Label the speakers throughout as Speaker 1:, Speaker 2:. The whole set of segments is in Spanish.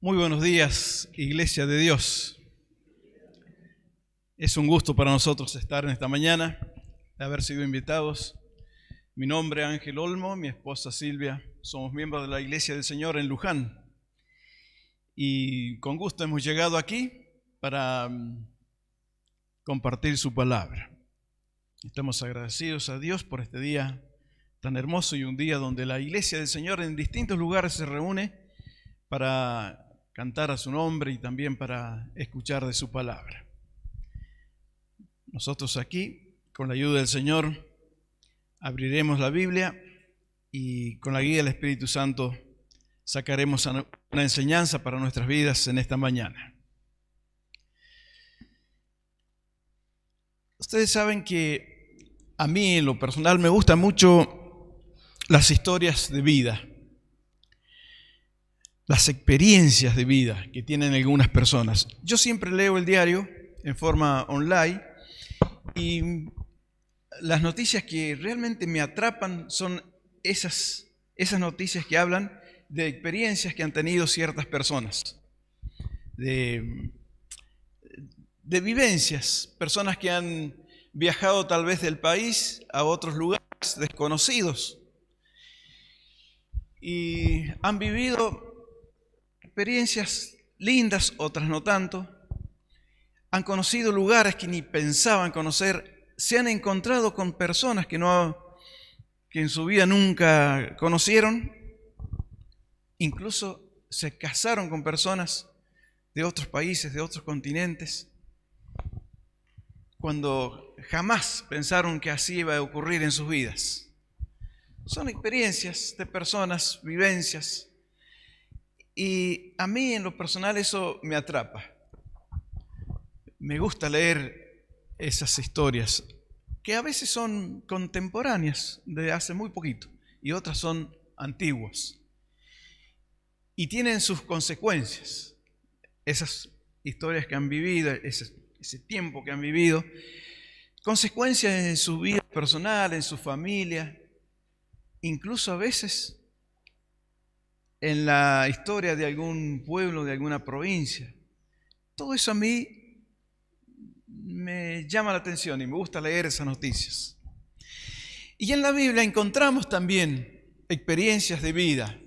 Speaker 1: Muy buenos días, Iglesia de Dios. Es un gusto para nosotros estar en esta mañana, de haber sido invitados. Mi nombre es Ángel Olmo, mi esposa Silvia. Somos miembros de la Iglesia del Señor en Luján. Y con gusto hemos llegado aquí para compartir su palabra. Estamos agradecidos a Dios por este día tan hermoso y un día donde la Iglesia del Señor en distintos lugares se reúne para cantar a su nombre y también para escuchar de su palabra. Nosotros aquí, con la ayuda del Señor, abriremos la Biblia y con la guía del Espíritu Santo sacaremos una enseñanza para nuestras vidas en esta mañana. Ustedes saben que a mí en lo personal me gustan mucho las historias de vida, las experiencias de vida que tienen algunas personas. Yo siempre leo el diario en forma online y las noticias que realmente me atrapan son esas noticias que hablan de experiencias que han tenido ciertas personas, de vivencias, personas que han viajado tal vez del país a otros lugares desconocidos y han vivido experiencias lindas, otras no tanto. Han conocido lugares que ni pensaban conocer. Se han encontrado con personas que en su vida nunca conocieron. Incluso se casaron con personas de otros países, de otros continentes, cuando jamás pensaron que así iba a ocurrir en sus vidas. Son experiencias de personas, vivencias. Y a mí en lo personal eso me atrapa. Me gusta leer esas historias que a veces son contemporáneas de hace muy poquito y otras son antiguas. Y tienen sus consecuencias. Esas historias que han vivido, ese tiempo que han vivido, consecuencias en su vida personal, en su familia, incluso a veces en la historia de algún pueblo, de alguna provincia. Todo eso a mí me llama la atención y me gusta leer esas noticias. Y en la Biblia encontramos también experiencias de vida,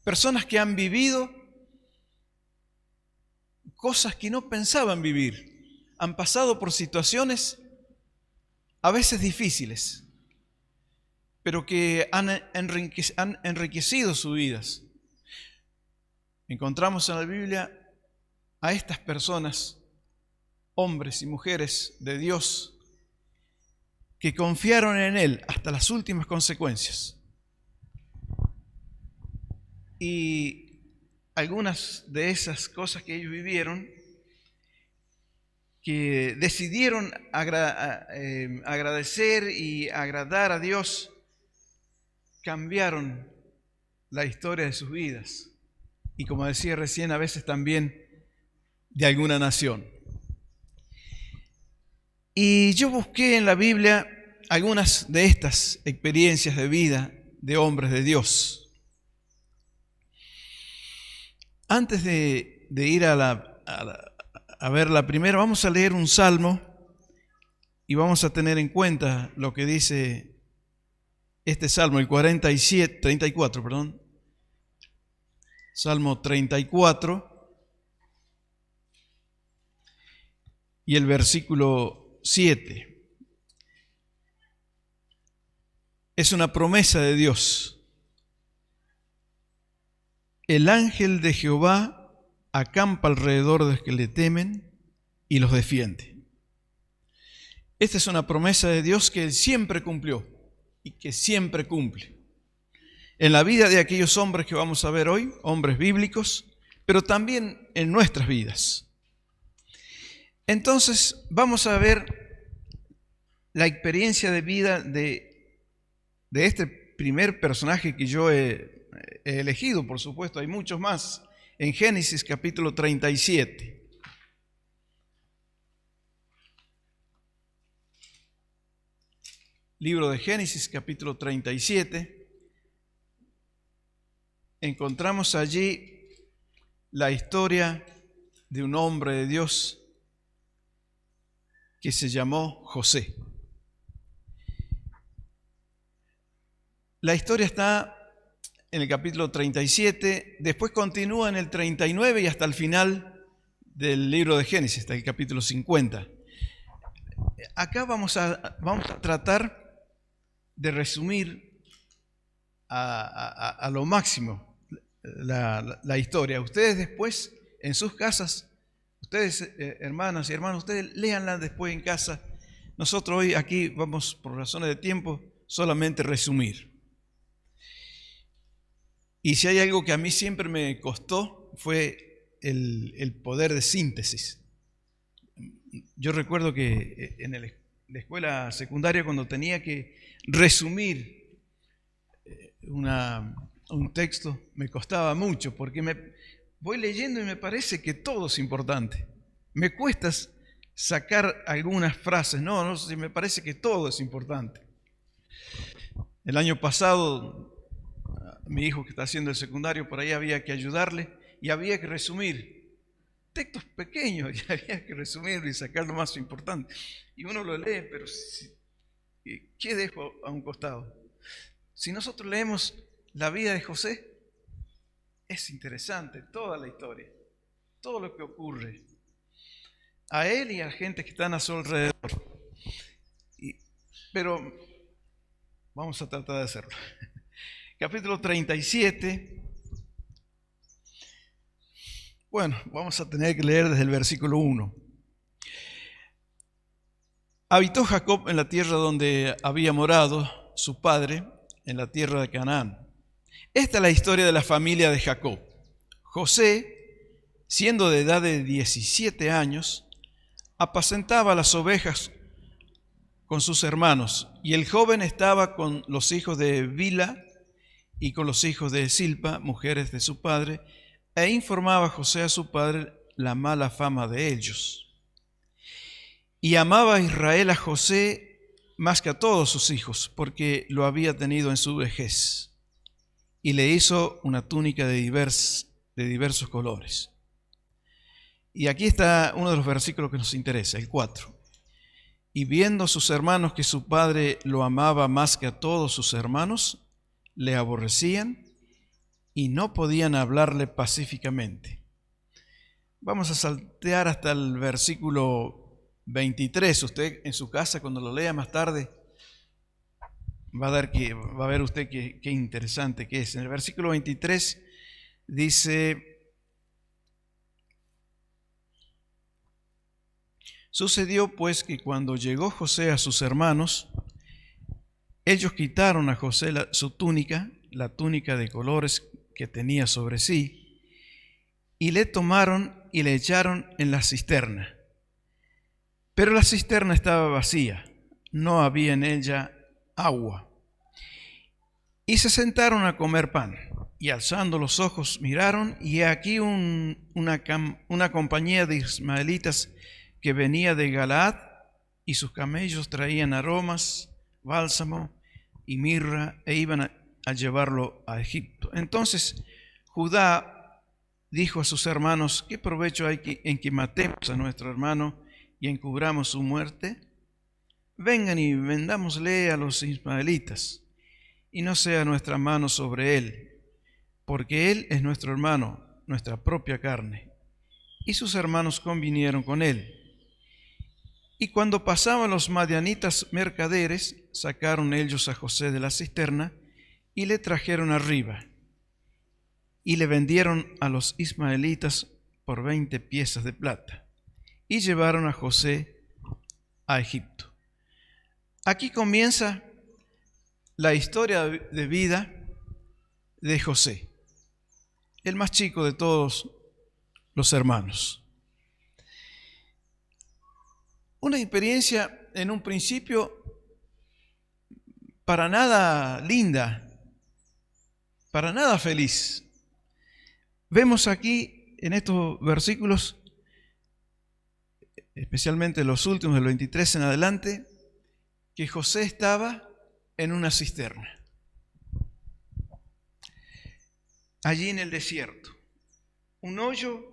Speaker 1: personas que han vivido cosas que no pensaban vivir, han pasado por situaciones a veces difíciles, pero que han enriquecido sus vidas. Encontramos en la Biblia a estas personas, hombres y mujeres de Dios, que confiaron en Él hasta las últimas consecuencias. Y algunas de esas cosas que ellos vivieron, que decidieron agradecer y agradar a Dios, cambiaron la historia de sus vidas. Y como decía recién, a veces también de alguna nación. Y yo busqué en la Biblia algunas de estas experiencias de vida de hombres de Dios. Antes de ir a ver la primera, vamos a leer un salmo y vamos a tener en cuenta lo que dice este salmo, el 34, perdón. Salmo 34 y el versículo 7. Es una promesa de Dios. El ángel de Jehová acampa alrededor de los que le temen y los defiende. Esta es una promesa de Dios que Él siempre cumplió y que siempre cumple. En la vida de aquellos hombres que vamos a ver hoy, hombres bíblicos, pero también en nuestras vidas. Entonces vamos a ver la experiencia de vida de este primer personaje que yo he elegido, por supuesto, hay muchos más, en Génesis capítulo 37. Libro de Génesis capítulo 37. Encontramos allí la historia de un hombre de Dios que se llamó José. La historia está en el capítulo 37, después continúa en el 39 y hasta el final del libro de Génesis, hasta el capítulo 50. Acá vamos a tratar de resumir a lo máximo la historia. Ustedes después, en sus casas, ustedes, hermanas y hermanos, ustedes léanla después en casa. Nosotros hoy aquí vamos, por razones de tiempo, solamente resumir. Y si hay algo que a mí siempre me costó, fue el poder de síntesis. Yo recuerdo que en la escuela secundaria, cuando tenía que resumir un texto, me costaba mucho, porque voy leyendo y me parece que todo es importante. Me cuesta sacar algunas frases, no, si me parece que todo es importante. El año pasado, mi hijo que está haciendo el secundario, por ahí había que ayudarle y había que resumir textos pequeños, y había que resumirlo y sacar lo más importante. Y uno lo lee, pero ¿qué dejo a un costado? Si nosotros leemos la vida de José, es interesante toda la historia, todo lo que ocurre a él y a la gente que están a su alrededor. Pero vamos a tratar de hacerlo. Capítulo 37. Bueno, vamos a tener que leer desde el versículo 1. Habitó Jacob en la tierra donde había morado su padre, en la tierra de Canaán. Esta es la historia de la familia de Jacob. José, siendo de edad de 17 años, apacentaba las ovejas con sus hermanos, y el joven estaba con los hijos de Bilha y con los hijos de Silpa, mujeres de su padre, e informaba José a su padre la mala fama de ellos. Y amaba a Israel a José más que a todos sus hijos, porque lo había tenido en su vejez, y le hizo una túnica de diversos colores. Y aquí está uno de los versículos que nos interesa, el 4. Y viendo sus hermanos que su padre lo amaba más que a todos sus hermanos, le aborrecían y no podían hablarle pacíficamente. Vamos a saltear hasta el versículo 23. Usted en su casa, cuando lo lea más tarde, va a ver usted qué interesante que es. En el versículo 23 dice: sucedió pues que cuando llegó José a sus hermanos, ellos quitaron a José su túnica, la túnica de colores que tenía sobre sí, y le tomaron y le echaron en la cisterna. Pero la cisterna estaba vacía, no había en ella agua. Y se sentaron a comer pan, y alzando los ojos miraron, y aquí una compañía de ismaelitas que venía de Galaad, y sus camellos traían aromas, bálsamo y mirra, e iban a llevarlo a Egipto. Entonces Judá dijo a sus hermanos: ¿qué provecho hay en que matemos a nuestro hermano y encubramos su muerte? Vengan y vendámosle a los ismaelitas, y no sea nuestra mano sobre él, porque él es nuestro hermano, nuestra propia carne. Y sus hermanos convinieron con él. Y cuando pasaban los madianitas mercaderes, sacaron ellos a José de la cisterna y le trajeron arriba, y le vendieron a los ismaelitas por 20 piezas de plata, y llevaron a José a Egipto. Aquí comienza la historia de vida de José, el más chico de todos los hermanos. Una experiencia en un principio para nada linda, para nada feliz. Vemos aquí en estos versículos, especialmente los últimos, del 23 en adelante, que José estaba en una cisterna, allí en el desierto. un hoyo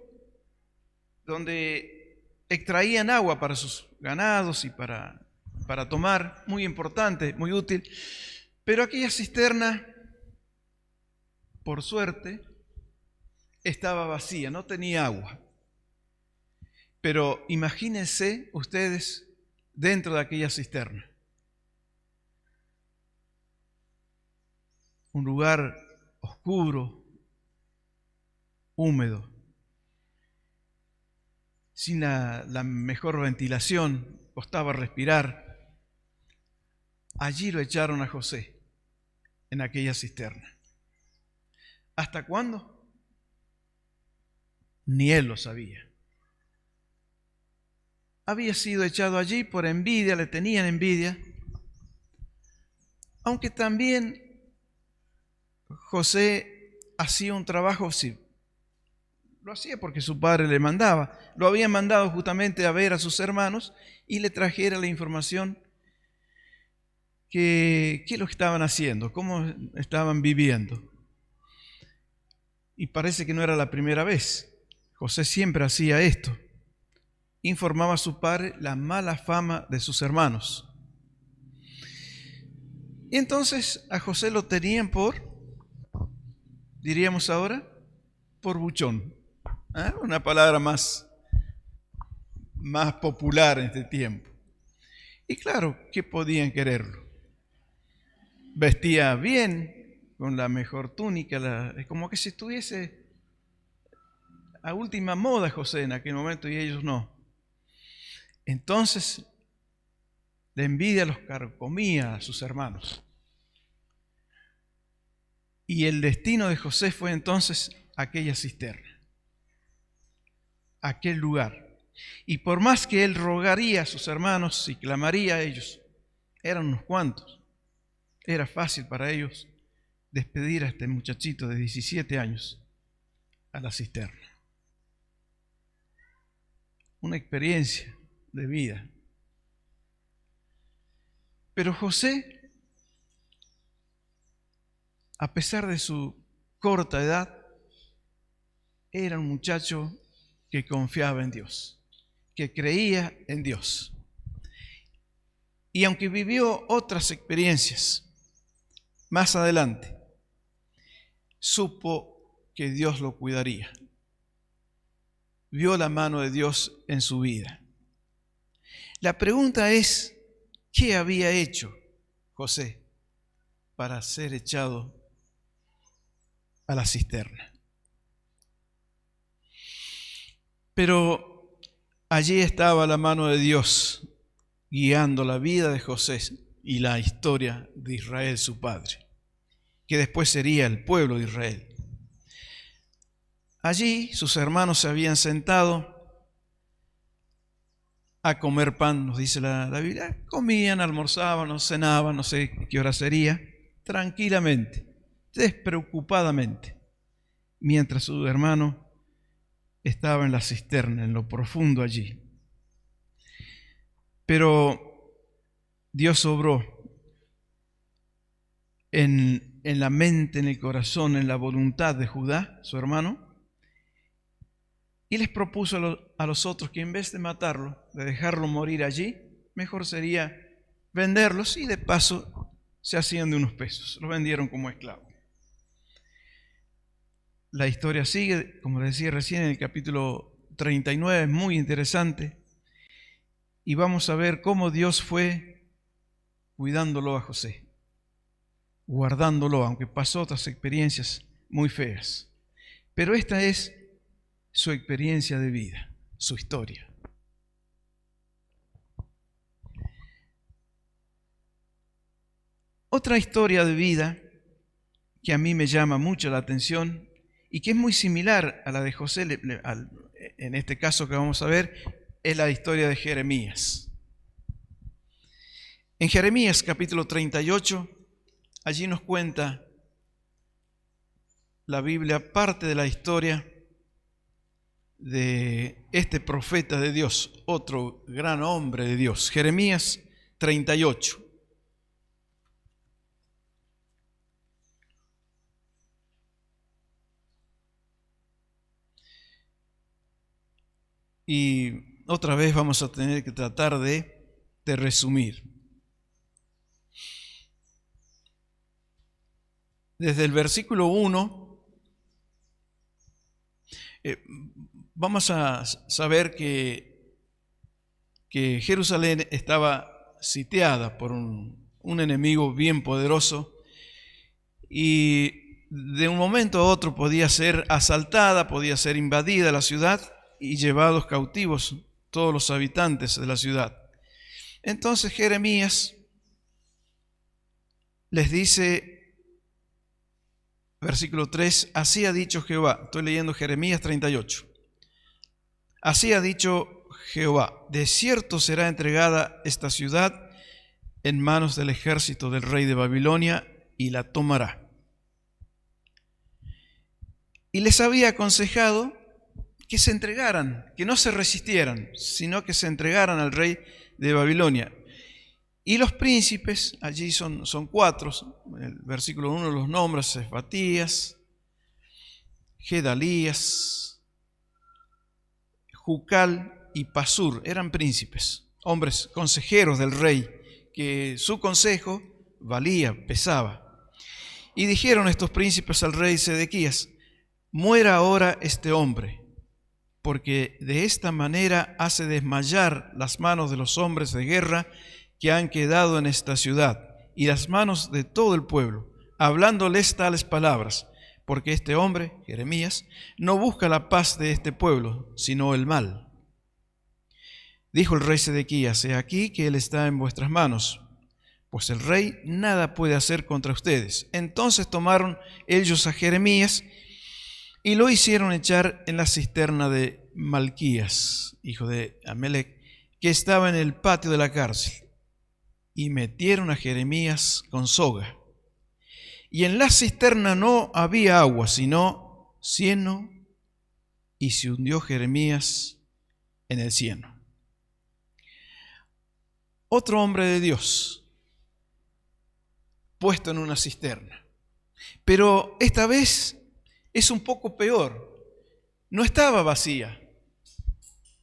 Speaker 1: donde extraían agua para sus ganados y para tomar, muy importante, muy útil. Pero aquella cisterna, por suerte, estaba vacía, no tenía agua. Pero imagínense ustedes dentro de aquella cisterna. Un lugar oscuro, húmedo, sin la mejor ventilación, costaba respirar. Allí lo echaron a José, en aquella cisterna. ¿Hasta cuándo? Ni él lo sabía. Había sido echado allí por envidia, le tenían envidia, aunque también José hacía un trabajo, sí, lo hacía porque su padre le mandaba. Lo había mandado justamente a ver a sus hermanos y le trajera la información que qué lo estaban haciendo, cómo estaban viviendo. Y parece que no era la primera vez. José siempre hacía esto. Informaba a su padre la mala fama de sus hermanos. Y entonces a José lo tenían por, diríamos ahora, por buchón. Una palabra más popular en este tiempo. Y claro, ¿qué podían quererlo? Vestía bien, con la mejor túnica, como que si estuviese a última moda José en aquel momento y ellos no. Entonces, la envidia los carcomía a sus hermanos. Y el destino de José fue entonces aquella cisterna, aquel lugar. Y por más que él rogaría a sus hermanos y clamaría a ellos, eran unos cuantos, era fácil para ellos despedir a este muchachito de 17 años a la cisterna. Una experiencia de vida. Pero José, a pesar de su corta edad, era un muchacho que confiaba en Dios, que creía en Dios. Y aunque vivió otras experiencias más adelante, supo que Dios lo cuidaría. Vio la mano de Dios en su vida. La pregunta es, ¿qué había hecho José para ser echado a la cisterna? Pero allí estaba la mano de Dios guiando la vida de José y la historia de Israel, su padre, que después sería el pueblo de Israel. Allí sus hermanos se habían sentado a comer pan, nos dice la Biblia. Comían, almorzaban, cenaban, no sé qué hora sería, tranquilamente, despreocupadamente, mientras su hermano estaba en la cisterna, en lo profundo allí. Pero Dios obró en la mente, en el corazón, en la voluntad de Judá, su hermano, y les propuso a los otros que en vez de matarlo, de dejarlo morir allí, mejor sería venderlos y de paso se hacían de unos pesos. Los vendieron como esclavos. La historia sigue, como decía recién, en el capítulo 39, es muy interesante. Y vamos a ver cómo Dios fue cuidándolo a José, guardándolo, aunque pasó otras experiencias muy feas. Pero esta es su experiencia de vida, su historia. Otra historia de vida que a mí me llama mucho la atención y que es muy similar a la de José, en este caso que vamos a ver, es la historia de Jeremías. En Jeremías capítulo 38, allí nos cuenta la Biblia parte de la historia de este profeta de Dios, otro gran hombre de Dios. Jeremías 38. y otra vez vamos a tener que tratar de resumir. Desde el versículo 1 vamos a saber que Jerusalén estaba sitiada por un enemigo bien poderoso y de un momento a otro podía ser asaltada, podía ser invadida la ciudad y llevados cautivos todos los habitantes de la ciudad. Entonces Jeremías les dice, versículo 3, así ha dicho Jehová, estoy leyendo Jeremías 38, así ha dicho Jehová, de cierto será entregada esta ciudad en manos del ejército del rey de Babilonia y la tomará. Y les había aconsejado que se entregaran, que no se resistieran, sino que se entregaran al rey de Babilonia. Y los príncipes, allí son 4, el versículo 1 los nombra, Sefbatías, Gedalías, Jucal y Pasur, eran príncipes, hombres consejeros del rey, que su consejo valía, pesaba. Y dijeron estos príncipes al rey Sedequías, muera ahora este hombre, porque de esta manera hace desmayar las manos de los hombres de guerra que han quedado en esta ciudad, y las manos de todo el pueblo, hablándoles tales palabras, porque este hombre, Jeremías, no busca la paz de este pueblo, sino el mal. Dijo el rey Sedequías, he aquí que él está en vuestras manos, pues el rey nada puede hacer contra ustedes. Entonces tomaron ellos a Jeremías y lo hicieron echar en la cisterna de Malquías, hijo de Amelec, que estaba en el patio de la cárcel. Y metieron a Jeremías con soga. Y en la cisterna no había agua, sino cieno, y se hundió Jeremías en el cieno. Otro hombre de Dios, puesto en una cisterna. Pero esta vez es un poco peor. No estaba vacía,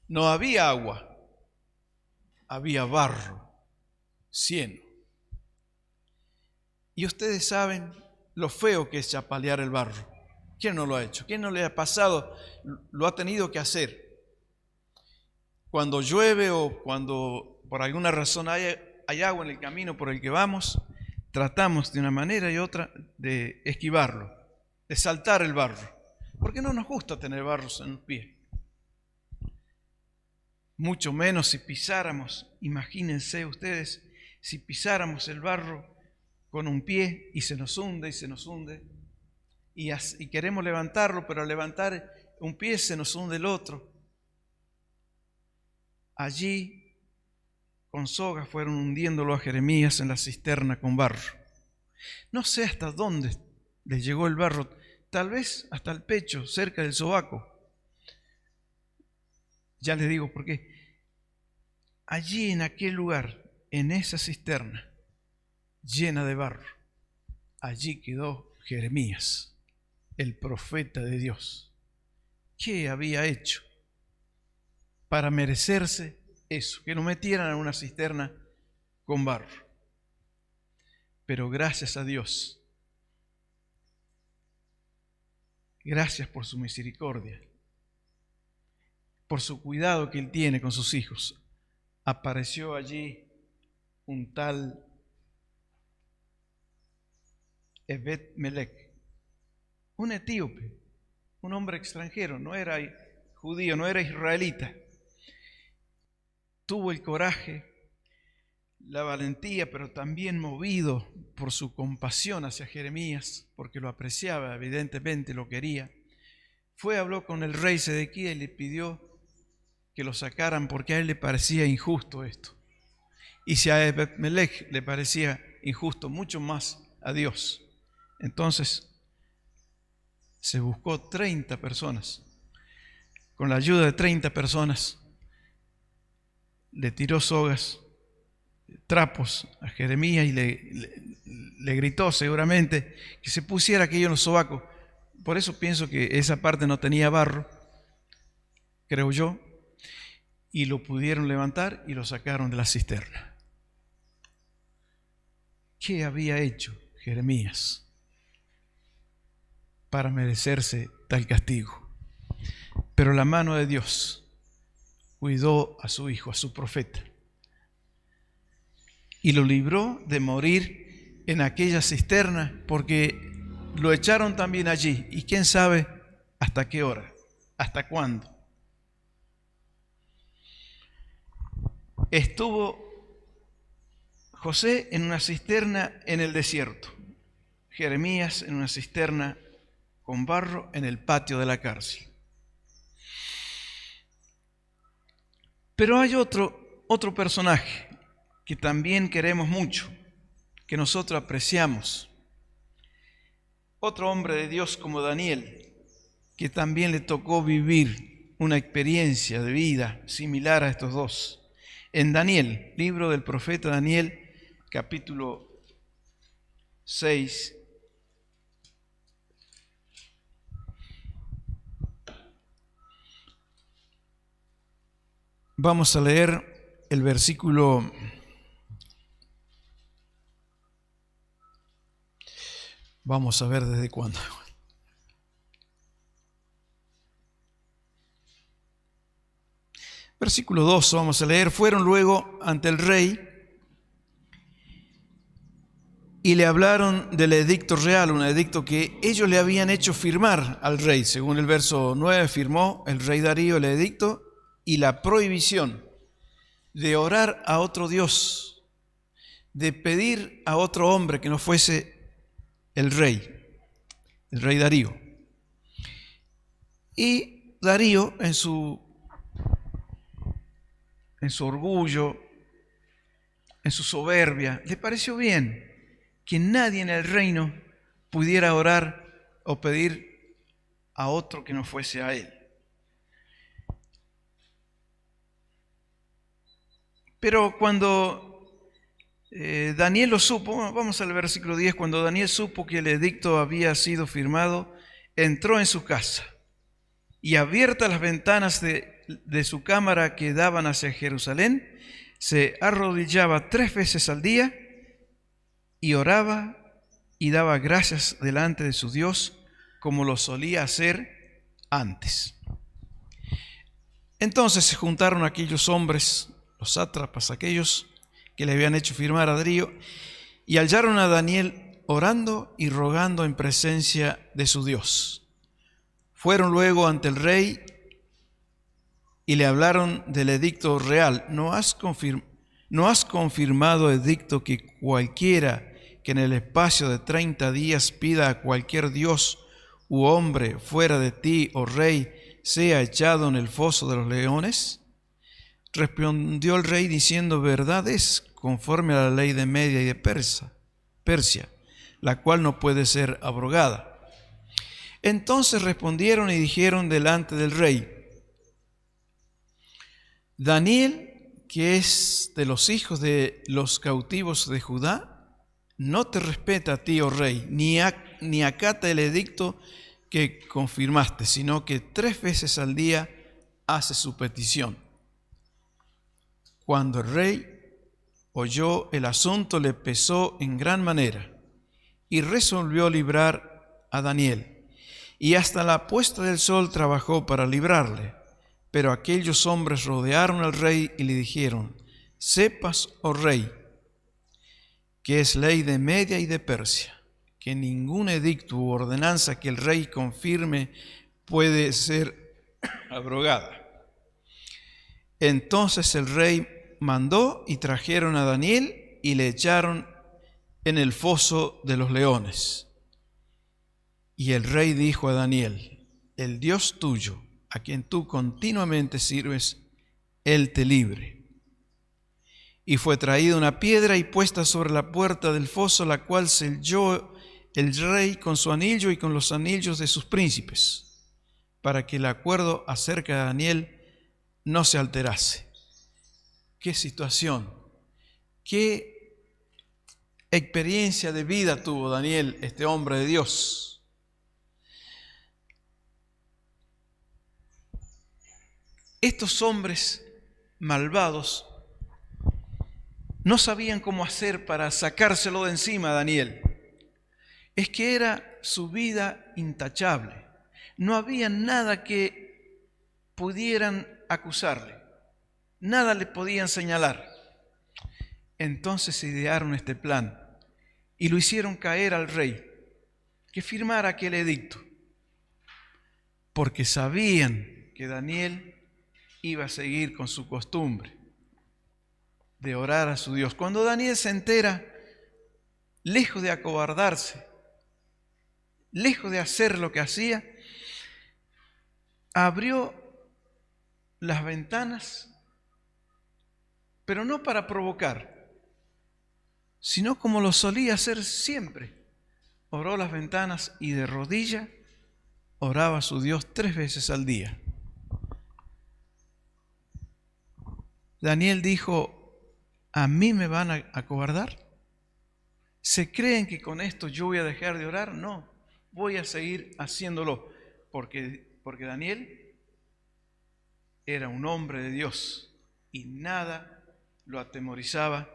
Speaker 1: no había agua, había barro, cieno. Y ustedes saben lo feo que es chapalear el barro. ¿Quién no lo ha hecho? ¿Quién no le ha pasado? Lo ha tenido que hacer. Cuando llueve o cuando por alguna razón hay agua en el camino por el que vamos, tratamos de una manera y otra de esquivarlo, de saltar el barro, porque no nos gusta tener barros en los pies. Mucho menos si pisáramos, imagínense ustedes, si pisáramos el barro con un pie y se nos hunde y se nos hunde, y queremos levantarlo, pero al levantar un pie se nos hunde el otro. Allí, con sogas, fueron hundiéndolo a Jeremías en la cisterna con barro. No sé hasta dónde les llegó el barro, tal vez hasta el pecho, cerca del sobaco. Ya les digo por qué. Allí en aquel lugar, en esa cisterna llena de barro, allí quedó Jeremías, el profeta de Dios. ¿Qué había hecho para merecerse eso? Que lo metieran en una cisterna con barro. Pero gracias a Dios, gracias por su misericordia, por su cuidado que Él tiene con sus hijos, apareció allí un tal Ebed-Melech, un etíope, un hombre extranjero, no era judío, no era israelita. Tuvo el coraje, la valentía, pero también movido por su compasión hacia Jeremías, porque lo apreciaba, evidentemente lo quería. Habló con el rey Sedequías y le pidió que lo sacaran porque a él le parecía injusto esto. Y si a Ebed-Melech le parecía injusto, mucho más a Dios. Entonces se buscó 30 personas. Con la ayuda de 30 personas le tiró sogas, trapos a Jeremías y le gritó seguramente que se pusiera aquello en los sobacos. Por eso pienso que esa parte no tenía barro, creo yo. y lo pudieron levantar y lo sacaron de la cisterna. ¿Qué había hecho Jeremías para merecerse tal castigo? Pero la mano de Dios cuidó a su hijo, a su profeta, y lo libró de morir en aquella cisterna, porque lo echaron también allí, y quién sabe hasta qué hora, hasta cuándo. Estuvo José en una cisterna en el desierto, Jeremías en una cisterna con barro en el patio de la cárcel. Pero hay otro personaje que también queremos mucho, que nosotros apreciamos. Otro hombre de Dios como Daniel, que también le tocó vivir una experiencia de vida similar a estos dos. En Daniel, libro del profeta Daniel, capítulo 6, vamos a leer el versículo 'Vamos a ver desde cuándo. Versículo 2 vamos a leer. Fueron luego ante el rey y le hablaron del edicto real, un edicto que ellos le habían hecho firmar al rey. Según el verso 9, firmó el rey Darío el edicto y la prohibición de orar a otro Dios, de pedir a otro hombre que no fuese el rey Darío. Y Darío, en su orgullo, en su soberbia, le pareció bien que nadie en el reino pudiera orar o pedir a otro que no fuese a él. Pero cuando Daniel lo supo, vamos al versículo 10, cuando Daniel supo que el edicto había sido firmado, entró en su casa y abiertas las ventanas de su cámara que daban hacia Jerusalén, se arrodillaba 3 veces al día y oraba y daba gracias delante de su Dios como lo solía hacer antes. Entonces se juntaron aquellos hombres, los sátrapas, aquellos que le habían hecho firmar a Darío, y hallaron a Daniel orando y rogando en presencia de su Dios. Fueron luego ante el rey y le hablaron del edicto real. ¿No has confirmado edicto que cualquiera que en el espacio de 30 días pida a cualquier dios u hombre fuera de ti, oh rey, sea echado en el foso de los leones? Respondió el rey diciendo: verdad es, conforme a la ley de Media y de Persia, la cual no puede ser abrogada. Entonces respondieron y dijeron delante del rey: Daniel, que es de los hijos de los cautivos de Judá, no te respeta a ti, oh rey, ni acata el edicto que confirmaste, sino que 3 veces al día hace su petición. Cuando el rey oyó el asunto, le pesó en gran manera y resolvió librar a Daniel. Y hasta la puesta del sol trabajó para librarle. Pero aquellos hombres rodearon al rey y le dijeron: sepas, oh rey, que es ley de Media y de Persia, que ningún edicto u ordenanza que el rey confirme puede ser abrogada. Entonces el rey mandó y trajeron a Daniel y le echaron en el foso de los leones. Y el rey dijo a Daniel: el Dios tuyo, a quien tú continuamente sirves, Él te libre. Y fue traída una piedra y puesta sobre la puerta del foso, la cual selló el rey con su anillo y con los anillos de sus príncipes, para que el acuerdo acerca de Daniel no se alterase. Qué situación, qué experiencia de vida tuvo Daniel, este hombre de Dios. Estos hombres malvados no sabían cómo hacer para sacárselo de encima a Daniel. Es que era su vida intachable. No había nada que pudieran acusarle, nada le podían señalar. Entonces idearon este plan y lo hicieron caer al rey, que firmara aquel edicto, porque sabían que Daniel iba a seguir con su costumbre de orar a su Dios. Cuando Daniel se entera, lejos de acobardarse, lejos de hacer lo que hacía, abrió las ventanas, pero no para provocar, sino como lo solía hacer siempre. Oró las ventanas y de rodilla oraba a su Dios 3 veces al día. Daniel dijo: ¿a mí me van a acobardar? ¿Se creen que con esto yo voy a dejar de orar? No, voy a seguir haciéndolo, porque Daniel era un hombre de Dios y nada lo atemorizaba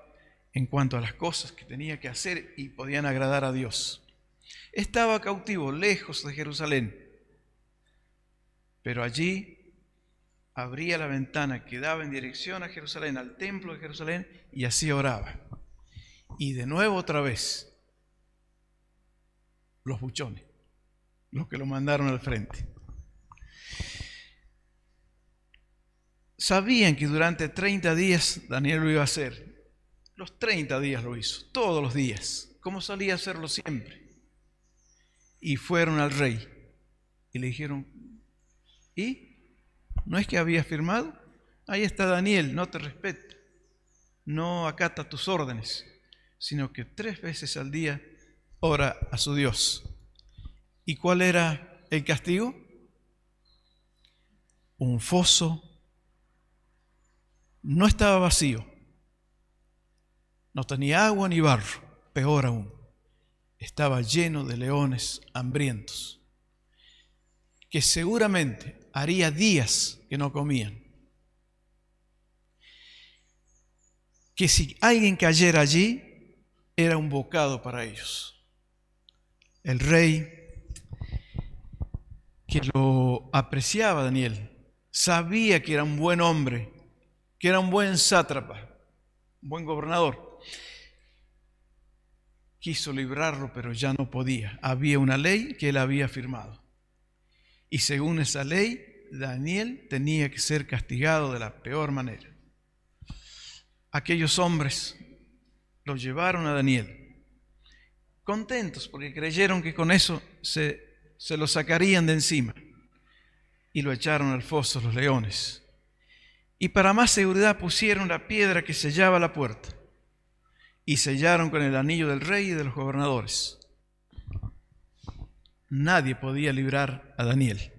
Speaker 1: en cuanto a las cosas que tenía que hacer y podían agradar a Dios. Estaba cautivo, lejos de Jerusalén, pero allí abría la ventana que daba en dirección a Jerusalén, al templo de Jerusalén, y así oraba. Y de nuevo otra vez, los buchones, los que lo mandaron al frente. Sabían que durante 30 días Daniel lo iba a hacer. Los 30 días lo hizo, todos los días, como solía hacerlo siempre. Y fueron al rey y le dijeron: ¿y no es que había firmado? Ahí está Daniel, no te respeta, no acata tus órdenes, sino que 3 veces al día ora a su Dios. ¿Y cuál era el castigo? Un foso. No estaba vacío, no tenía agua ni barro, peor aún, estaba lleno de leones hambrientos, que seguramente haría días que no comían. Que si alguien cayera allí, era un bocado para ellos. El rey, que lo apreciaba Daniel, sabía que era un buen hombre, que era un buen sátrapa, un buen gobernador. Quiso librarlo, pero ya no podía. Había una ley que él había firmado. Y según esa ley, Daniel tenía que ser castigado de la peor manera. Aquellos hombres lo llevaron a Daniel, contentos porque creyeron que con eso se lo sacarían de encima, y lo echaron al foso los leones. Y para más seguridad pusieron la piedra que sellaba la puerta y sellaron con el anillo del rey y de los gobernadores. Nadie podía librar a Daniel.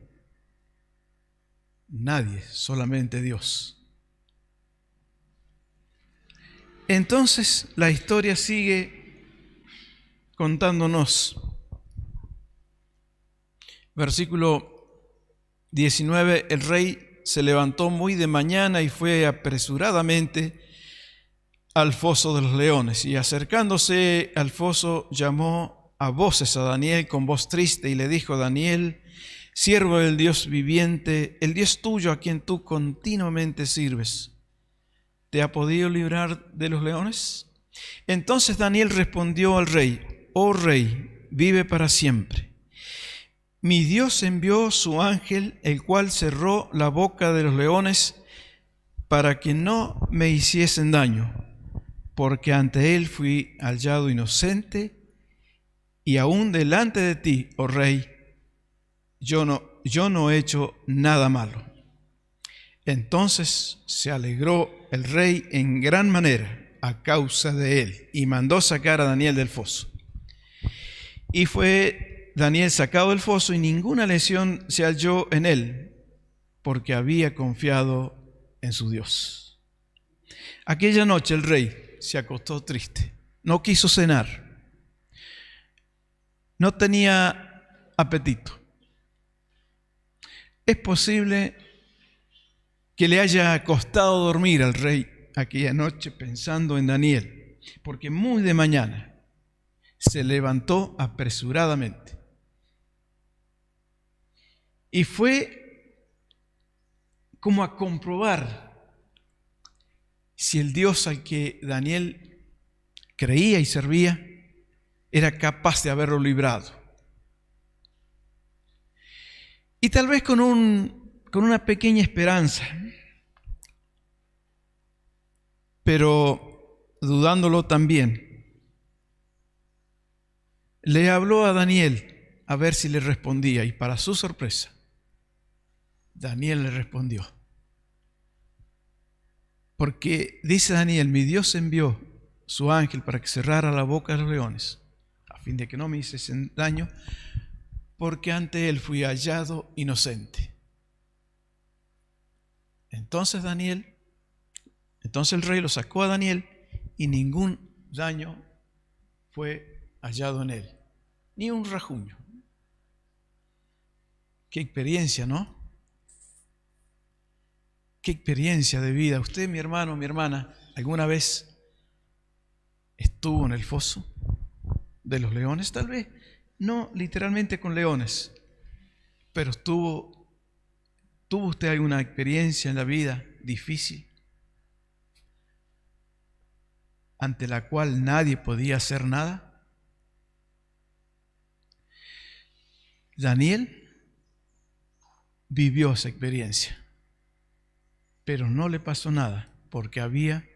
Speaker 1: Nadie, solamente Dios. Entonces la historia sigue contándonos. Versículo 19, el rey se levantó muy de mañana y fue apresuradamente al foso de los leones, y acercándose al foso llamó a voces a Daniel con voz triste y le dijo: Daniel, siervo del Dios viviente, el Dios tuyo a quien tú continuamente sirves, ¿te ha podido librar de los leones? Entonces Daniel respondió al rey: oh rey, vive para siempre. Mi Dios envió su ángel, el cual cerró la boca de los leones para que no me hiciesen daño, porque ante él fui hallado inocente, y aún delante de ti, oh rey, yo no he hecho nada malo. Entonces se alegró el rey en gran manera a causa de él, y mandó sacar a Daniel del foso. Y fue Daniel sacado del foso, y ninguna lesión se halló en él, porque había confiado en su Dios. Aquella noche el rey se acostó triste, no quiso cenar, no tenía apetito. Es posible que le haya costado dormir al rey aquella noche pensando en Daniel, porque muy de mañana se levantó apresuradamente y fue como a comprobar si el Dios al que Daniel creía y servía era capaz de haberlo librado. Y tal vez con una pequeña esperanza, pero dudándolo también, le habló a Daniel a ver si le respondía, y para su sorpresa, Daniel le respondió. Porque dice Daniel: mi Dios envió su ángel para que cerrara la boca de los leones, a fin de que no me hiciesen daño, porque ante él fui hallado inocente. Entonces el rey lo sacó a Daniel y ningún daño fue hallado en él, ni un rajuño. Qué experiencia, ¿no? Qué experiencia de vida. Usted, mi hermano, mi hermana, ¿alguna vez estuvo en el foso de los leones? Tal vez no literalmente con leones, pero ¿tuvo usted alguna experiencia en la vida difícil ante la cual nadie podía hacer nada? Daniel vivió esa experiencia, pero no le pasó nada porque había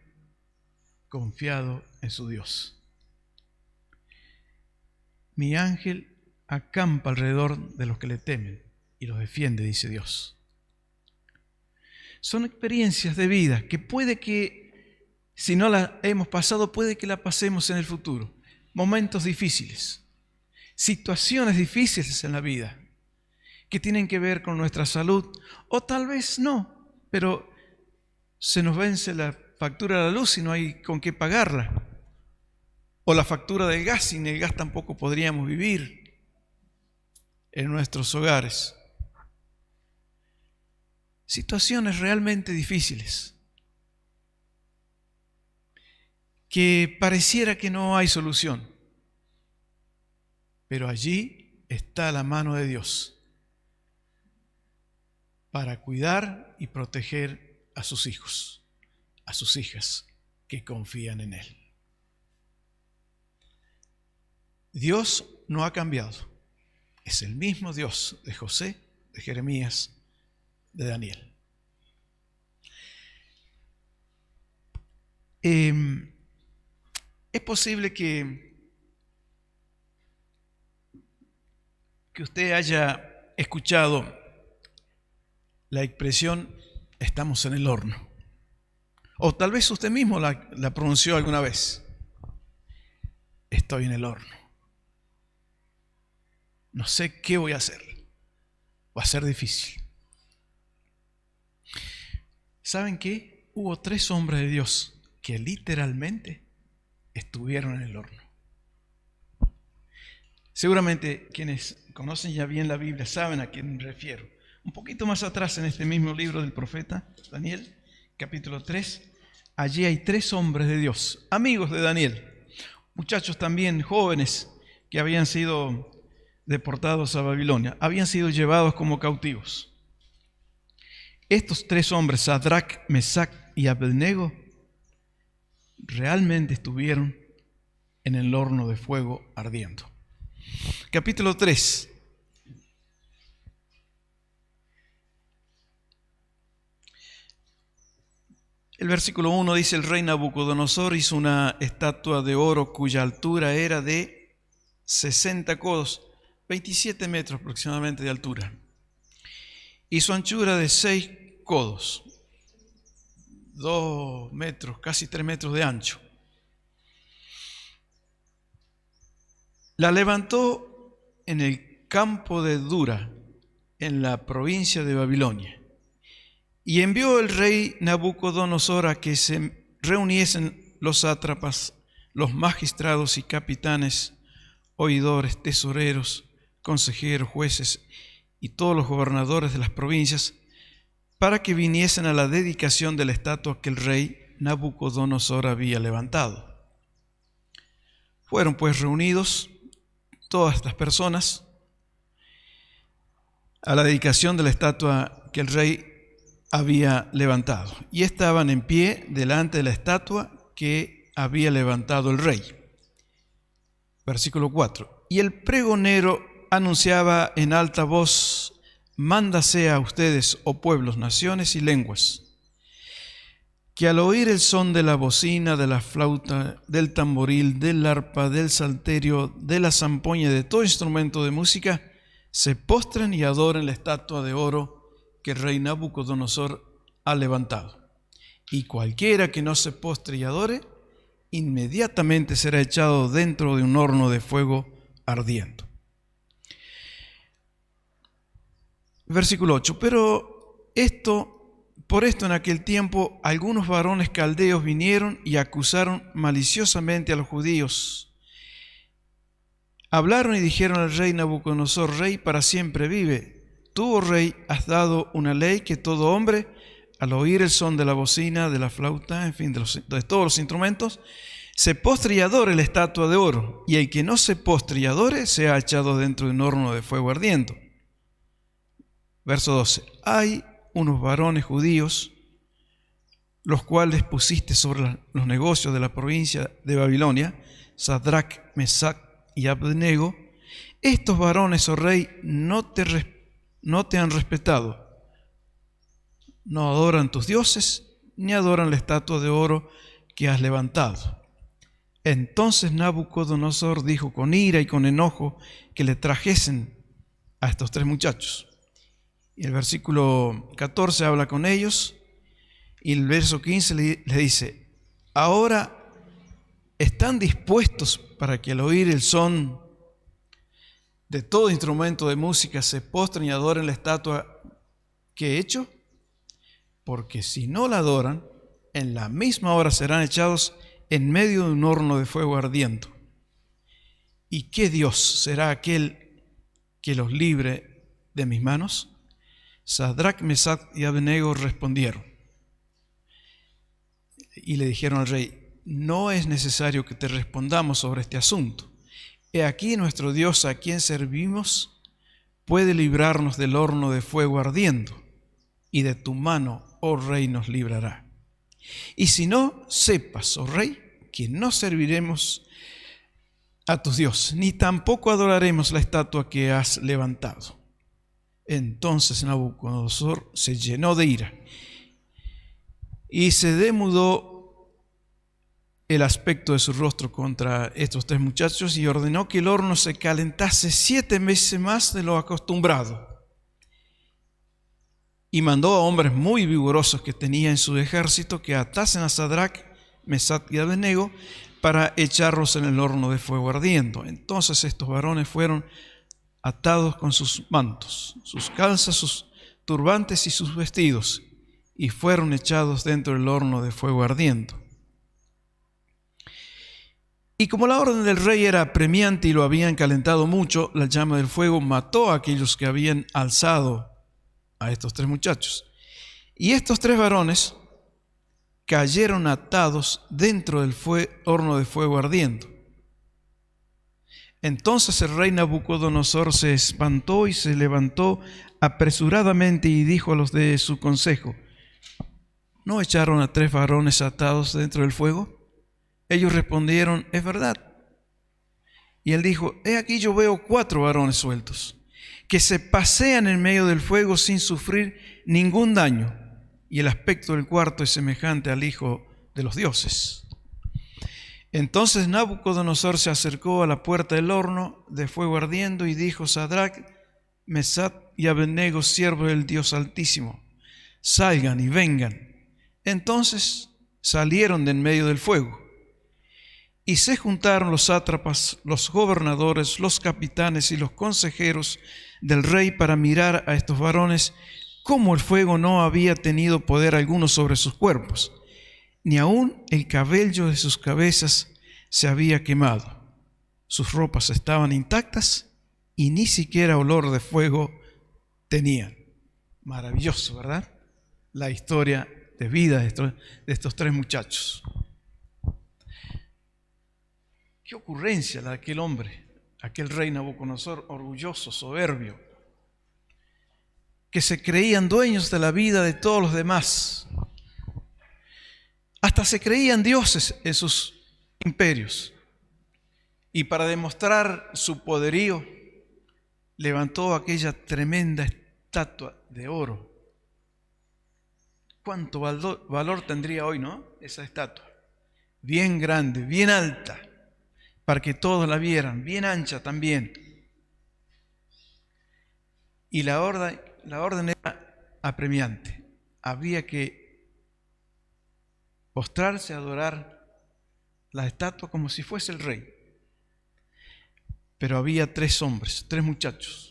Speaker 1: confiado en su Dios. Mi ángel acampa alrededor de los que le temen y los defiende, dice Dios. Son experiencias de vida que puede que, si no las hemos pasado, puede que la pasemos en el futuro. Momentos difíciles, situaciones difíciles en la vida que tienen que ver con nuestra salud, o tal vez no, pero se nos vence la factura de la luz y no hay con qué pagarla, o la factura del gas, sin el gas tampoco podríamos vivir en nuestros hogares. Situaciones realmente difíciles que pareciera que no hay solución, pero allí está la mano de Dios para cuidar y proteger a sus hijos, a sus hijas que confían en Él. Dios no ha cambiado. Es el mismo Dios de José, de Jeremías, de Daniel. Es posible que usted haya escuchado la expresión "estamos en el horno", o tal vez usted mismo la pronunció alguna vez: estoy en el horno. No sé qué voy a hacer. Va a ser difícil. ¿Saben qué? Hubo 3 hombres de Dios que literalmente estuvieron en el horno. Seguramente quienes conocen ya bien la Biblia saben a quién me refiero. Un poquito más atrás, en este mismo libro del profeta Daniel, capítulo 3, allí hay 3 hombres de Dios, amigos de Daniel, muchachos también jóvenes que habían sido deportados a Babilonia, habían sido llevados como cautivos. Estos 3 hombres, Sadrac, Mesac y Abednego, realmente estuvieron en el horno de fuego ardiendo. Capítulo 3. El versículo 1 dice: el rey Nabucodonosor hizo una estatua de oro cuya altura era de 60 codos, 27 metros aproximadamente de altura, y su anchura de 6 codos, 2 metros, casi 3 metros de ancho. La levantó en el campo de Dura, en la provincia de Babilonia. Y envió el rey Nabucodonosor a que se reuniesen los sátrapas, los magistrados y capitanes, oidores, tesoreros, consejeros, jueces y todos los gobernadores de las provincias para que viniesen a la dedicación de la estatua que el rey Nabucodonosor había levantado. Fueron pues reunidos todas estas personas a la dedicación de la estatua que el rey había levantado, y estaban en pie delante de la estatua que había levantado el rey. Versículo 4. Y el pregonero anunciaba en alta voz: mándase a ustedes, oh pueblos, naciones y lenguas, que al oír el son de la bocina, de la flauta, del tamboril, del arpa, del salterio, de la zampoña, de todo instrumento de música, se postren y adoren la estatua de oro que el rey Nabucodonosor ha levantado. Y cualquiera que no se postre y adore, inmediatamente será echado dentro de un horno de fuego ardiendo. Versículo 8. Por esto en aquel tiempo algunos varones caldeos vinieron y acusaron maliciosamente a los judíos. Hablaron y dijeron al rey Nabucodonosor: rey para siempre vive. Tú, oh rey, has dado una ley que todo hombre, al oír el son de la bocina, de la flauta, en fin, de todos los instrumentos, se postre y adore la estatua de oro, y el que no se postre y adore sea echado dentro de un horno de fuego ardiendo. Verso 12. Hay unos varones judíos, los cuales pusiste sobre los negocios de la provincia de Babilonia, Sadrach, Mesach y Abednego. Estos varones, oh rey, no te han respetado, no adoran tus dioses, ni adoran la estatua de oro que has levantado. Entonces Nabucodonosor dijo con ira y con enojo que le trajesen a estos tres muchachos. Y el versículo 14 habla con ellos, y el verso 15 le dice: ahora están dispuestos para que al oír el son de todo instrumento de música se postren y adoren la estatua que he hecho, porque si no la adoran, en la misma hora serán echados en medio de un horno de fuego ardiendo. ¿Y qué Dios será aquel que los libre de mis manos? Sadrach, Mesach y Abednego respondieron y le dijeron al rey: no es necesario que te respondamos sobre este asunto. He aquí nuestro Dios, a quien servimos, puede librarnos del horno de fuego ardiendo, y de tu mano, oh rey, nos librará. Y si no, sepas, oh rey, que no serviremos a tus dioses, ni tampoco adoraremos la estatua que has levantado. Entonces Nabucodonosor se llenó de ira y se demudó el aspecto de su rostro contra estos tres muchachos y ordenó que el horno se calentase 7 veces más de lo acostumbrado. Y mandó a hombres muy vigorosos que tenía en su ejército que atasen a Sadrach, Mesach y Abednego para echarlos en el horno de fuego ardiendo. Entonces estos varones fueron atados con sus mantos, sus calzas, sus turbantes y sus vestidos, y fueron echados dentro del horno de fuego ardiendo. Y como la orden del rey era apremiante y lo habían calentado mucho, la llama del fuego mató a aquellos que habían alzado a estos tres muchachos. Y estos tres varones cayeron atados dentro del horno de fuego ardiendo. Entonces el rey Nabucodonosor se espantó y se levantó apresuradamente y dijo a los de su consejo: ¿no echaron a 3 varones atados dentro del fuego? Ellos respondieron: es verdad. Y él dijo: he aquí yo veo 4 varones sueltos, que se pasean en medio del fuego sin sufrir ningún daño, y el aspecto del cuarto es semejante al Hijo de los dioses. Entonces Nabucodonosor se acercó a la puerta del horno de fuego ardiendo y dijo: Sadrach, Mesach y Abednego, siervos del Dios Altísimo, salgan y vengan. Entonces salieron de en medio del fuego. Y se juntaron los sátrapas, los gobernadores, los capitanes y los consejeros del rey para mirar a estos varones, cómo el fuego no había tenido poder alguno sobre sus cuerpos, ni aun el cabello de sus cabezas se había quemado. Sus ropas estaban intactas y ni siquiera olor de fuego tenían. Maravilloso, ¿verdad? la historia de vida de estos tres muchachos. Qué ocurrencia la de aquel hombre, aquel rey Nabucodonosor, orgulloso, soberbio, que se creían dueños de la vida de todos los demás. Hasta se creían dioses en sus imperios. Y para demostrar su poderío, levantó aquella tremenda estatua de oro. ¿Cuánto valor tendría hoy, no? Esa estatua. Bien grande, bien alta, para que todos la vieran, bien ancha también. Y la orden era apremiante. Había que postrarse a adorar la estatua como si fuese el rey. Pero había tres hombres, tres muchachos.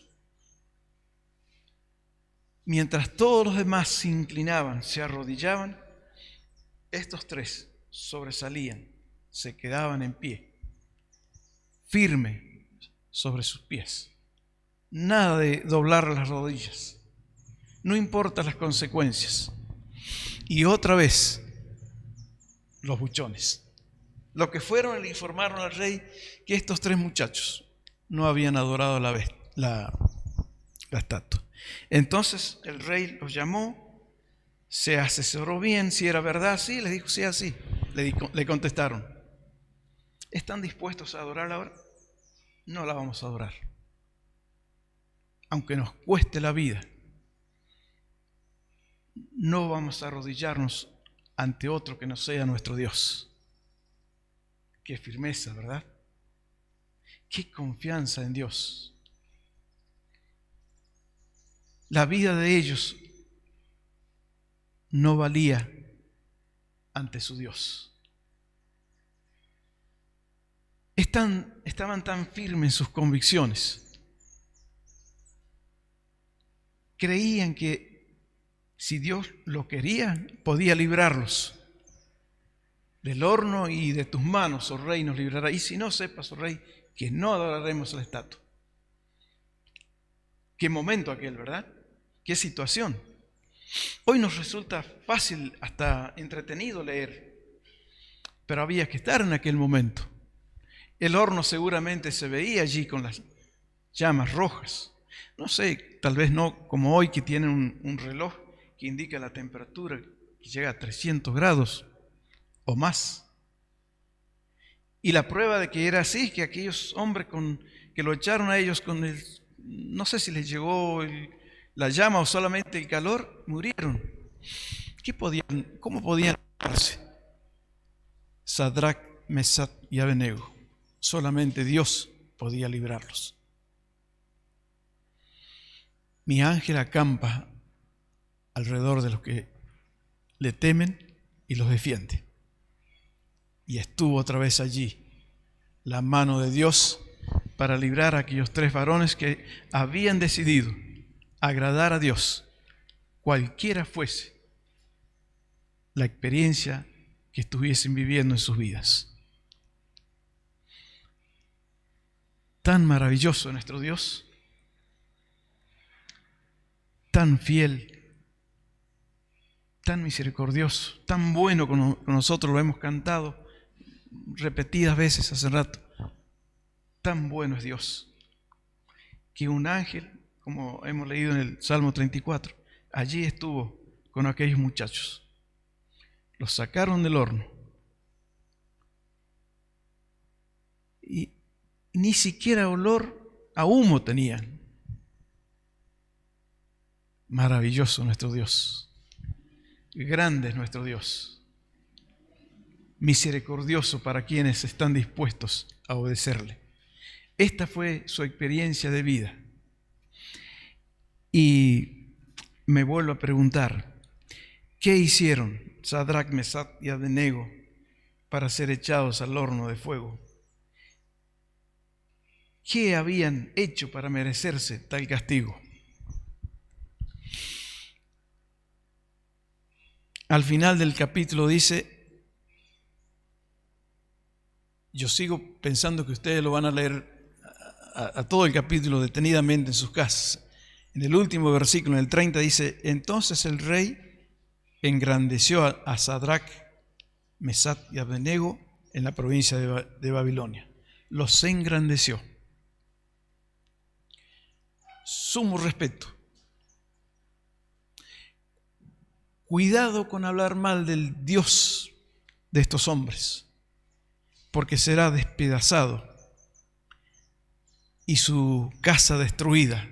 Speaker 1: Mientras todos los demás se inclinaban, se arrodillaban, estos tres sobresalían, se quedaban en pie, firme sobre sus pies. Nada de doblar las rodillas, no importa las consecuencias. Y otra vez, los buchones. Los que fueron le informaron al rey que estos tres muchachos no habían adorado la estatua. Entonces el rey los llamó, se asesoró bien si era verdad, sí, les dijo sí, así. Le contestaron: ¿están dispuestos a adorarla ahora? No la vamos a adorar, aunque nos cueste la vida. No vamos a arrodillarnos ante otro que no sea nuestro Dios. Qué firmeza, ¿verdad? Qué confianza en Dios. La vida de ellos no valía ante su Dios. Estaban tan firmes en sus convicciones. Creían que si Dios lo quería, podía librarlos del horno, y de tus manos, oh rey, nos librará. Y si no, sepas, oh rey, que no adoraremos la estatua. Qué momento aquel, ¿verdad? Qué situación. Hoy nos resulta fácil, hasta entretenido leer, pero había que estar en aquel momento. El horno seguramente se veía allí con las llamas rojas. No sé, tal vez no como hoy, que tienen un reloj que indica la temperatura, que llega a 300 grados o más. Y la prueba de que era así, que aquellos hombres que lo echaron a ellos con el, no sé si les llegó la llama o solamente el calor, murieron. ¿Cómo podían librarse? Sadrac, Mesach y Abednego. Solamente Dios podía librarlos. Mi ángel acampa alrededor de los que le temen y los defiende. Y estuvo otra vez allí la mano de Dios para librar a aquellos tres varones que habían decidido agradar a Dios, cualquiera fuese la experiencia que estuviesen viviendo en sus vidas. Tan maravilloso nuestro Dios, tan fiel, tan misericordioso, tan bueno con nosotros, lo hemos cantado repetidas veces hace rato. Tan bueno es Dios, que un ángel, como hemos leído en el Salmo 34, allí estuvo con aquellos muchachos. Los sacaron del horno y ni siquiera olor a humo tenían. Maravilloso nuestro Dios, grande es nuestro Dios, misericordioso para quienes están dispuestos a obedecerle. Esta fue su experiencia de vida. Y me vuelvo a preguntar, ¿qué hicieron Sadrac, Mesach y Abednego para ser echados al horno de fuego? ¿Qué habían hecho para merecerse tal castigo? Al final del capítulo dice, yo sigo pensando que ustedes lo van a leer a todo el capítulo detenidamente en sus casas. En el último versículo, en el 30, dice: entonces el rey engrandeció a Sadrach, Mesach y Abednego en la provincia de Babilonia. Los engrandeció. Sumo respeto. Cuidado con hablar mal del Dios de estos hombres, porque será despedazado y su casa destruida.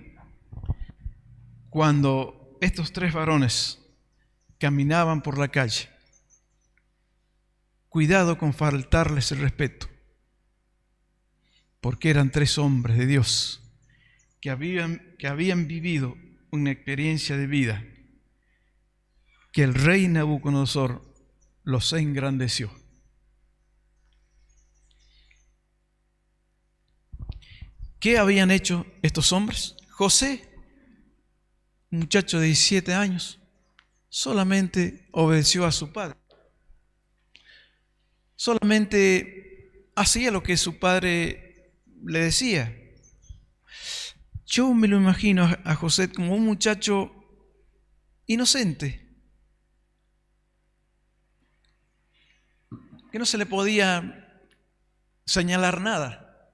Speaker 1: Cuando estos 3 varones caminaban por la calle, cuidado con faltarles el respeto, porque eran 3 hombres de Dios que habían vivido una experiencia de vida que el rey Nabucodonosor los engrandeció. ¿Qué habían hecho estos hombres? José, un muchacho de 17 años, solamente obedeció a su padre. Solamente hacía lo que su padre le decía. Yo me lo imagino a José como un muchacho inocente, que no se le podía señalar nada.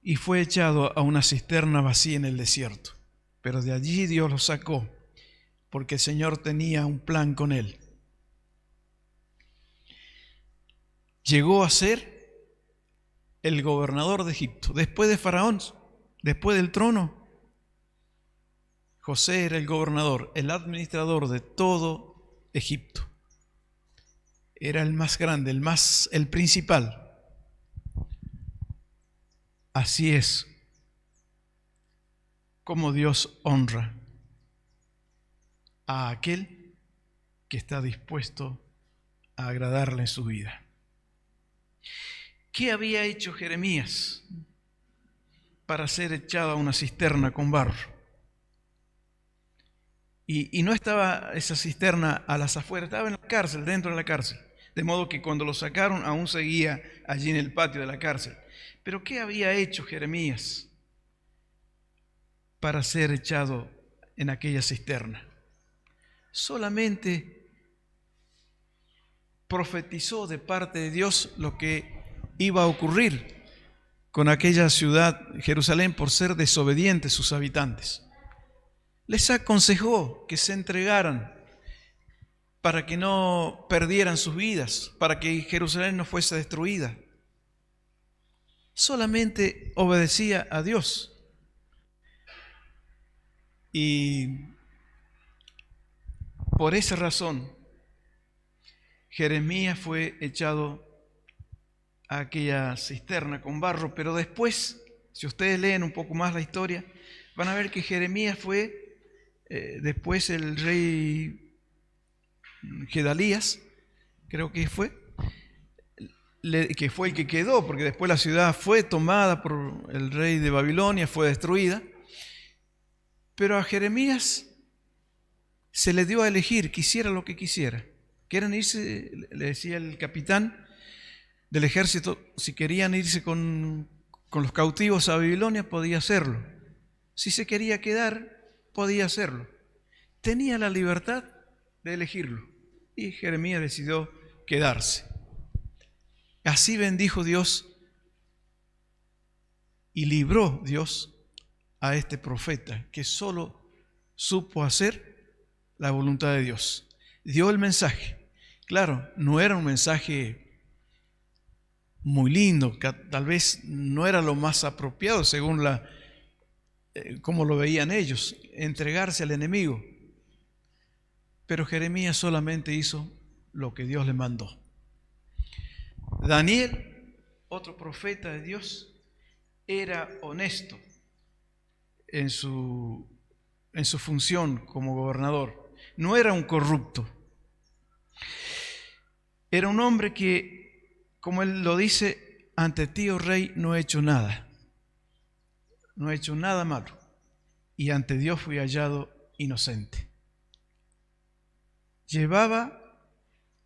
Speaker 1: Y fue echado a una cisterna vacía en el desierto. Pero de allí Dios lo sacó, porque el Señor tenía un plan con él. Llegó a ser el gobernador de Egipto. Después de Faraón, después del trono, José era el gobernador, el administrador de todo Egipto. Era el más grande, el principal. Así es como Dios honra a aquel que está dispuesto a agradarle en su vida. ¿Qué había hecho Jeremías para ser echado a una cisterna con barro? Y no estaba esa cisterna a las afueras, estaba en la cárcel, dentro de la cárcel. De modo que cuando lo sacaron aún seguía allí en el patio de la cárcel. Pero ¿qué había hecho Jeremías para ser echado en aquella cisterna? Solamente profetizó de parte de Dios lo que iba a ocurrir con aquella ciudad, Jerusalén, por ser desobedientes sus habitantes. Les aconsejó que se entregaran para que no perdieran sus vidas, para que Jerusalén no fuese destruida. Solamente obedecía a Dios. Y por esa razón, Jeremías fue echado a aquella cisterna con barro, pero después, si ustedes leen un poco más la historia, van a ver que Jeremías fue, después el rey Gedalías, creo que fue el que quedó, porque después la ciudad fue tomada por el rey de Babilonia, fue destruida, pero a Jeremías se le dio a elegir, quisiera lo que quisiera. ¿Quieren irse? Le decía el capitán del ejército, si querían irse con los cautivos a Babilonia, podía hacerlo. Si se quería quedar, podía hacerlo. Tenía la libertad de elegirlo. Y Jeremías decidió quedarse. Así bendijo Dios y libró Dios a este profeta que solo supo hacer la voluntad de Dios. Dio el mensaje. Claro, no era un mensaje muy lindo, que tal vez no era lo más apropiado según cómo lo veían ellos, entregarse al enemigo. Pero Jeremías solamente hizo lo que Dios le mandó. Daniel, otro profeta de Dios, era honesto en su función como gobernador. No era un corrupto. Era un hombre que, como él lo dice, ante ti, oh rey, no he hecho nada. No he hecho nada malo. Y ante Dios fui hallado inocente. Llevaba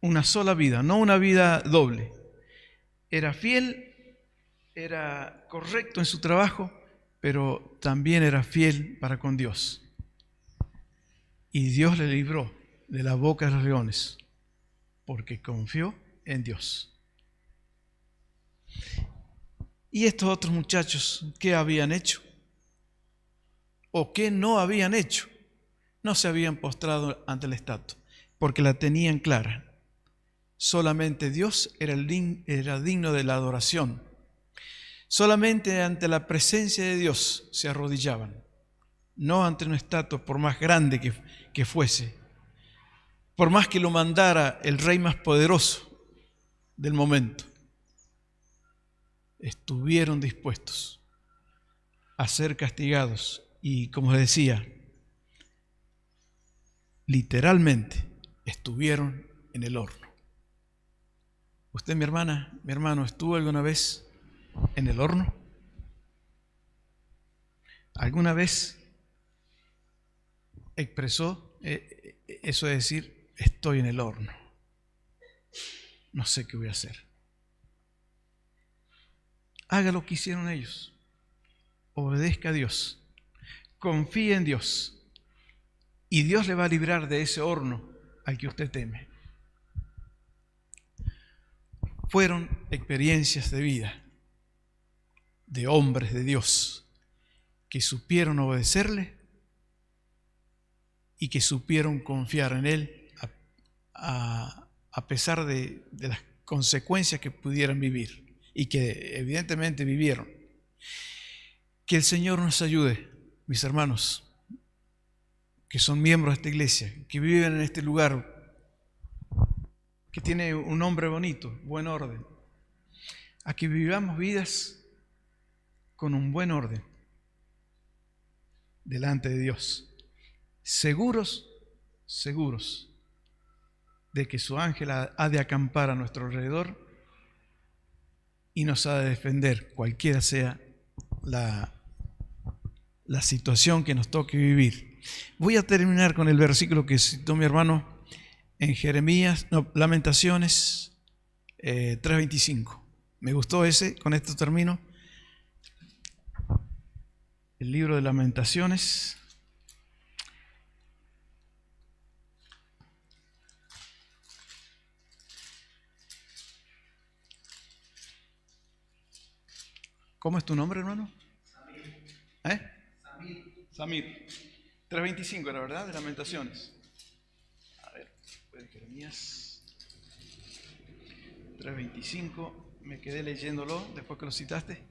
Speaker 1: una sola vida, no una vida doble. Era fiel, era correcto en su trabajo, pero también era fiel para con Dios. Y Dios le libró de la boca de los leones, porque confió en Dios. ¿Y estos otros muchachos qué habían hecho? ¿O qué no habían hecho? No se habían postrado ante la estatua, porque la tenían clara. Solamente Dios era digno de la adoración. Solamente ante la presencia de Dios se arrodillaban, no ante una estatua, por más grande que fuese, por más que lo mandara el rey más poderoso del momento. Estuvieron dispuestos a ser castigados y, como decía, literalmente estuvieron en el horno. ¿Usted, mi hermana, mi hermano, estuvo alguna vez en el horno? ¿Alguna vez expresó eso de decir, estoy en el horno, no sé qué voy a hacer? Haga lo que hicieron ellos. Obedezca a Dios. Confíe en Dios. Y Dios le va a librar de ese horno al que usted teme. Fueron experiencias de vida de hombres de Dios que supieron obedecerle y que supieron confiar en Él a pesar de las consecuencias que pudieran vivir y que evidentemente vivieron. Que el Señor nos ayude, mis hermanos, que son miembros de esta iglesia, que viven en este lugar, que tiene un nombre bonito, buen orden, a que vivamos vidas con un buen orden delante de Dios, seguros de que su ángel ha de acampar a nuestro alrededor y nos ha de defender, cualquiera sea la situación que nos toque vivir. Voy a terminar con el versículo que citó mi hermano en Lamentaciones 3:25. Me gustó ese, con esto termino. El libro de Lamentaciones. ¿Cómo es tu nombre, hermano? Samir. 3:25 era, ¿verdad? De Lamentaciones. A ver, Jeremías 3:25. Me quedé leyéndolo después que lo citaste.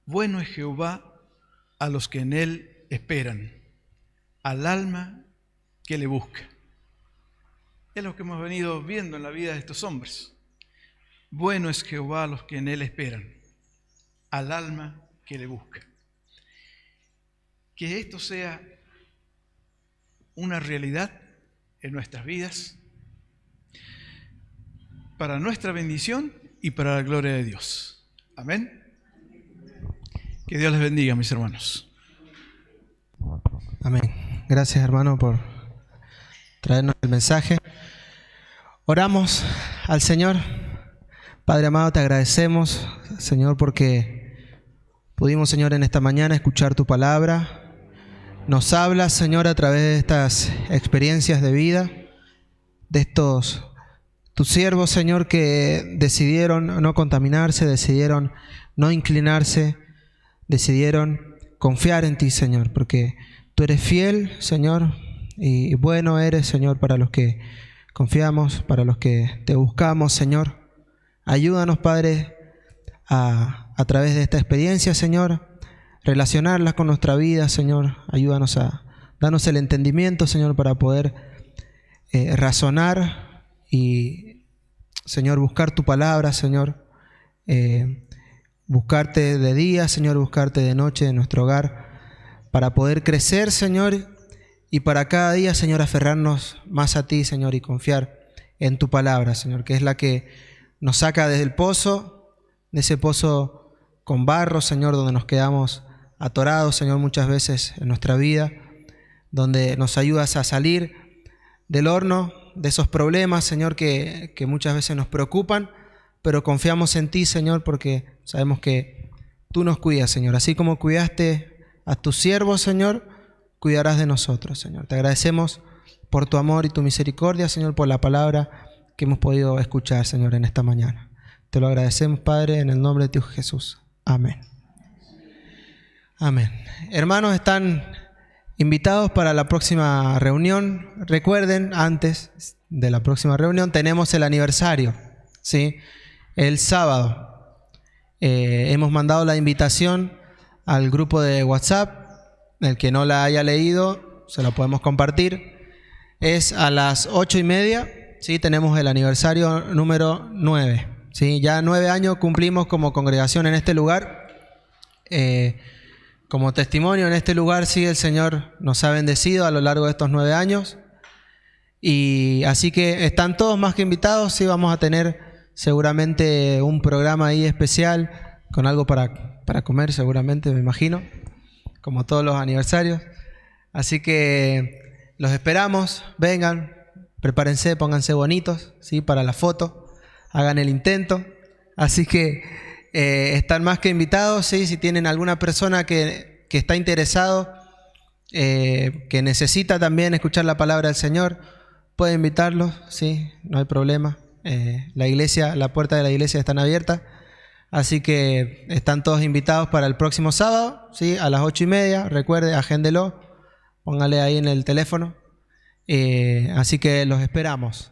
Speaker 1: Bueno es Jehová a los que en Él esperan, al alma que le busca. Es lo que hemos venido viendo en la vida de estos hombres. Bueno es Jehová a los que en Él esperan, al alma que le busca. Que esto sea una realidad en nuestras vidas, para nuestra bendición y para la gloria de Dios. Amén. Que Dios les bendiga, mis hermanos.
Speaker 2: Amén. Gracias, hermano, por traernos el mensaje. Oramos al Señor. Padre amado, te agradecemos, Señor, porque pudimos, Señor, en esta mañana escuchar tu palabra. Nos hablas, Señor, a través de estas experiencias de vida, de estos tus siervos, Señor, que decidieron no contaminarse, decidieron no inclinarse, decidieron confiar en ti, Señor, porque tú eres fiel, Señor, y bueno eres, Señor, para los que confiamos, para los que te buscamos, Señor. Ayúdanos, Padre, a través de esta experiencia, Señor, relacionarlas con nuestra vida, Señor. Ayúdanos darnos el entendimiento, Señor, para poder razonar y, Señor, buscar tu palabra, Señor. Buscarte de día, Señor, buscarte de noche en nuestro hogar, para poder crecer, Señor, y para cada día, Señor, aferrarnos más a ti, Señor, y confiar en tu palabra, Señor, que es la que nos saca desde el pozo, de ese pozo con barro, Señor, donde nos quedamos atorados, Señor, muchas veces en nuestra vida, donde nos ayudas a salir del horno, de esos problemas, Señor, que muchas veces nos preocupan, pero confiamos en ti, Señor, porque sabemos que tú nos cuidas, Señor. Así como cuidaste a tus siervos, Señor, cuidarás de nosotros, Señor. Te agradecemos por tu amor y tu misericordia, Señor, por la palabra que hemos podido escuchar, Señor, en esta mañana. Te lo agradecemos, Padre, en el nombre de tu Hijo Jesús. Amén. Amén. Hermanos, están invitados para la próxima reunión. Recuerden, antes de la próxima reunión tenemos el aniversario, ¿sí? El sábado. Hemos mandado la invitación al grupo de WhatsApp. El que no la haya leído, se la podemos compartir. Es a las 8:30, ¿sí? Tenemos el aniversario número 9. ¿Sí? Ya 9 años cumplimos como congregación en este lugar. Como testimonio en este lugar, sí, el Señor nos ha bendecido a lo largo de estos 9 años. Y así que están todos más que invitados. Sí, vamos a tener seguramente un programa ahí especial con algo para comer, seguramente, me imagino, como todos los aniversarios. Así que los esperamos, vengan, prepárense, pónganse bonitos, ¿sí? Para la foto, hagan el intento. Así que están más que invitados, ¿sí? Si tienen alguna persona que está interesado, que necesita también escuchar la palabra del Señor, puede invitarlos, ¿sí? No hay problema. La puerta de la iglesia están abiertas. Así que están todos invitados para el próximo sábado, ¿sí? A las 8:30. Recuerde, agéndelo, póngale ahí en el teléfono. Así que los esperamos.